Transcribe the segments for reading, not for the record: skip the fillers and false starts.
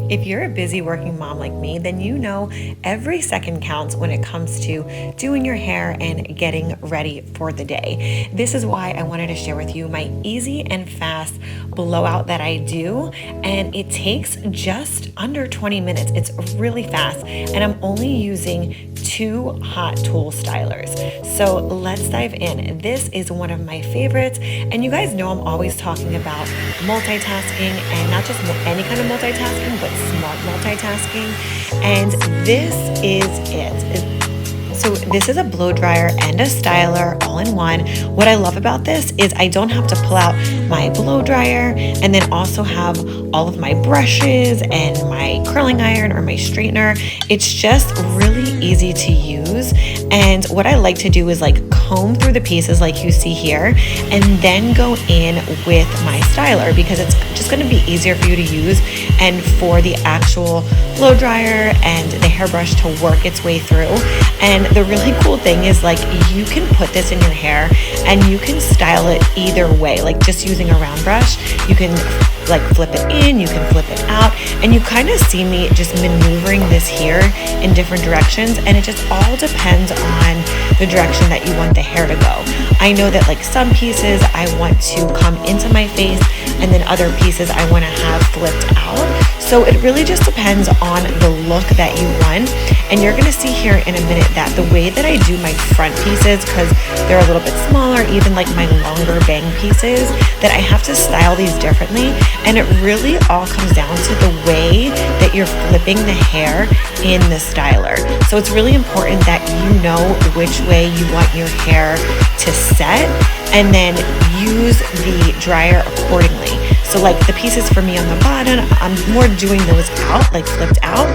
If you're a busy working mom like me, then you know every second counts when it comes to doing your hair and getting ready for the day. This is why I wanted to share with you my easy and fast blowout that I do, and it takes just under 20 minutes. It's really fast, and I'm only using 2 hot tool stylers. So let's dive in. This is one of my favorites, and you guys know I'm always talking about multitasking, and not just any kind of multitasking, but smart multitasking. And this is it. So this is a blow dryer and a styler all in one. What I love about this is I don't have to pull out my blow dryer and then also have all of my brushes and my curling iron or my straightener. It's just really easy to use. And what I like to do is like comb through the pieces like you see here, and then go in with my styler because it's just going to be easier for you to use and for the actual blow dryer and the hairbrush to work its way through. And the really cool thing is like you can put this in your hair and you can style it either way, like just using a round brush. You can like flip it in, you can flip it out, and you kind of see me just maneuvering this here in different directions, and it just all depends on the direction that you want the hair to go. I know that like some pieces I want to come into my face and then other pieces I want to have flipped out. So it really just depends on the look that you want. And you're going to see here in a minute that the way that I do my front pieces, because they're a little bit smaller, even like my longer bang pieces, that I have to style these differently. And it really all comes down to the way that you're flipping the hair in the styler. So it's really important that you know which way you want your hair to set and then use the dryer accordingly. So like the pieces for me on the bottom, I'm more doing those out, like flipped out.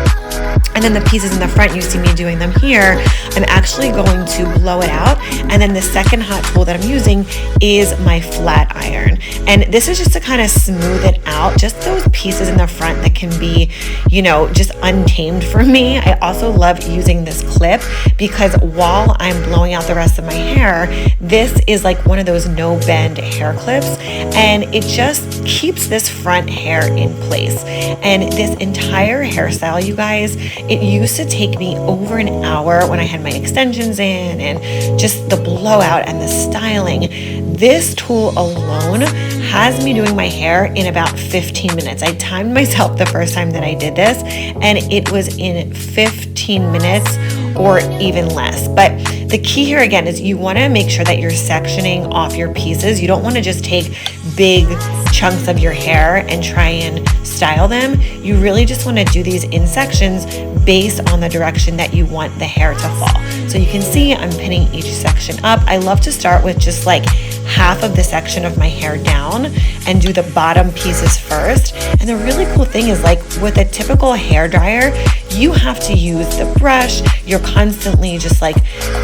And then the pieces in the front, you see me doing them here, I'm actually going to blow it out. And then the second hot tool that I'm using is my flat iron. And this is just to kind of smooth it out, just those pieces in the front that can be, you know, just untamed for me. I also love using this clip because while I'm blowing out the rest of my hair, this is like one of those no bend hair clips, and it just keeps this front hair in place. And this entire hairstyle, you guys, it used to take me over an hour when I had my extensions in and just the blowout and the styling. This tool alone has me doing my hair in about 15 minutes. I timed myself the first time that I did this, and it was in 15 minutes or even less. But the key here again is you want to make sure that you're sectioning off your pieces. You don't want to just take big chunks of your hair and try and style them. You really just want to do these in sections based on the direction that you want the hair to fall. So you can see I'm pinning each section up. I love to start with just like half of the section of my hair down and do the bottom pieces first. And the really cool thing is like with a typical hair dryer, you have to use the brush. You're constantly just like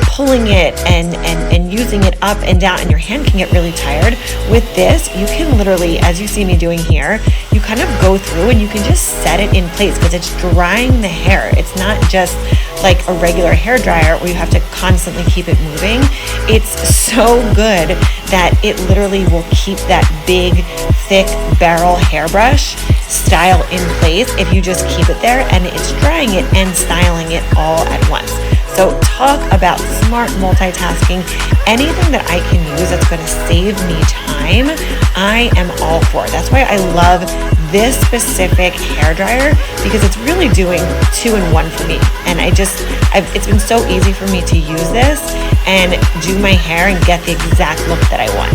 pulling it and using it up and down, and your hand can get really tired. With this, you can literally, as you see me doing here, you kind of go through and you can just set it in place because it's drying the hair. It's not just like a regular hair dryer where you have to constantly keep it moving. It's so good that it literally will keep that big, thick barrel hairbrush style in place if you just keep it there, and it's drying it and styling it all at once. So talk about smart multitasking. Anything that I can use that's going to save me time, I am all for. That's why I love this specific hair dryer, because it's really doing 2 in 1 for me. And it's been so easy for me to use this and do my hair and get the exact look that I want.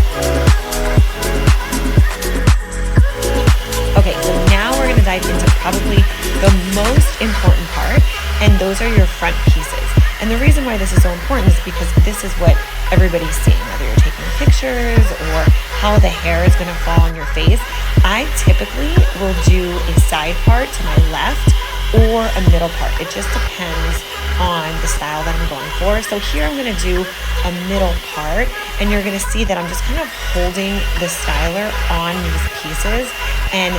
Okay, so now we're going to dive into probably the most important part, and those are your front pieces. And the reason why this is so important is because this is what everybody's seeing, whether you're taking pictures or how the hair is going to fall on your face. I typically will do a side part to my left or a middle part. It just depends on the style that I'm going for. So here I'm going to do a middle part, and you're going to see that I'm just kind of holding the styler on these pieces and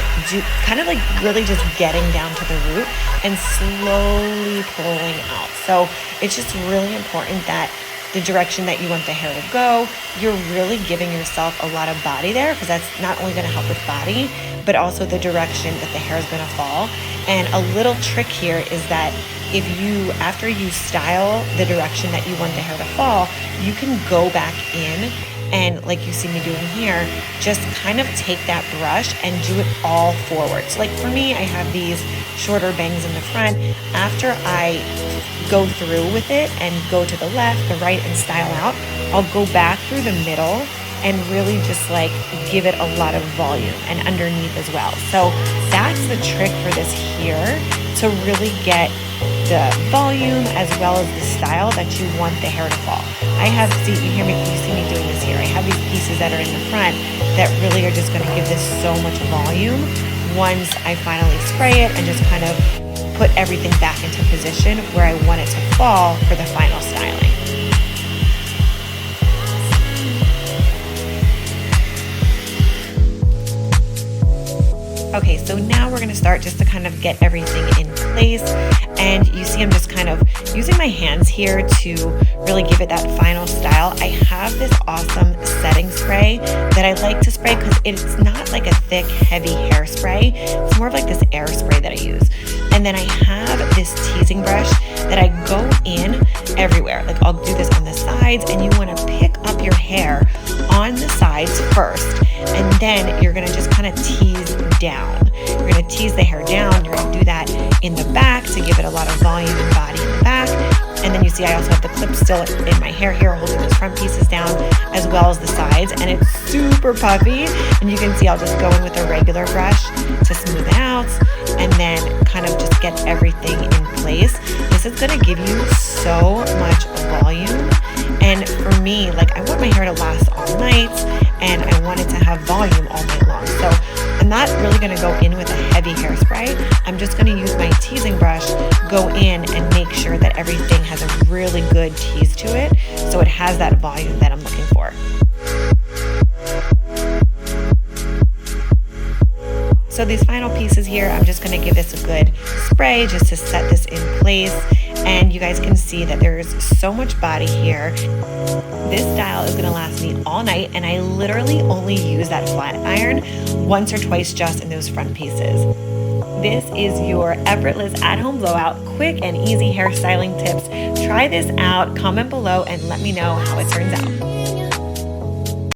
kind of like really just getting down to the root and slowly pulling out. So it's just really important that the direction that you want the hair to go. You're really giving yourself a lot of body there, because that's not only going to help with body, but also the direction that the hair is going to fall. And a little trick here is that if you, after you style the direction that you want the hair to fall, you can go back in and, like you see me doing here, just kind of take that brush and do it all forward. So like for me, I have these shorter bangs in the front. After I go through with it and go to the left, the right, and style out, I'll go back through the middle and really just like give it a lot of volume, and underneath as well. So that's the trick for this here, to really get the volume as well as the style that you want the hair to fall. I have, you see me doing this here. I have these pieces that are in the front that really are just going to give this so much volume once I finally spray it and just kind of put everything back into position where I want it to fall for the final styling. Okay, so now we're gonna start just to kind of get everything in place. And you see I'm just kind of using my hands here to really give it that final style. I have this awesome setting spray that I like to spray because it's not like a thick, heavy hairspray. It's more of like this air spray that I use. And then I have this teasing brush that I go in everywhere. Like I'll do this on the sides, and you wanna pick up your hair on the sides first, and then you're gonna just kind of tease down. You're gonna tease the hair down. You're gonna do that in the back to give it a lot of volume and body in the back. And then you see I also have the clip still in my hair here, holding those front pieces down as well as the sides, and it's super puffy. And you can see I'll just go in with a regular brush to smooth it out, and then kind of just get everything in place. This is gonna give you so much volume. And for me, like I want my hair to last all night, and I want it to have volume all night long. So I'm not really gonna go in with a heavy hairspray. I'm just gonna use my teasing brush, go in and make sure that everything has a really good tease to it, so it has that volume that I'm looking for. So these final pieces here, I'm just gonna give this a good spray just to set this in place. And you guys can see that there's so much body here. This style is gonna last me all night, and I literally only use that flat iron once or twice just in those front pieces. This is your effortless at-home blowout, quick and easy hairstyling tips. Try this out, comment below, and let me know how it turns out.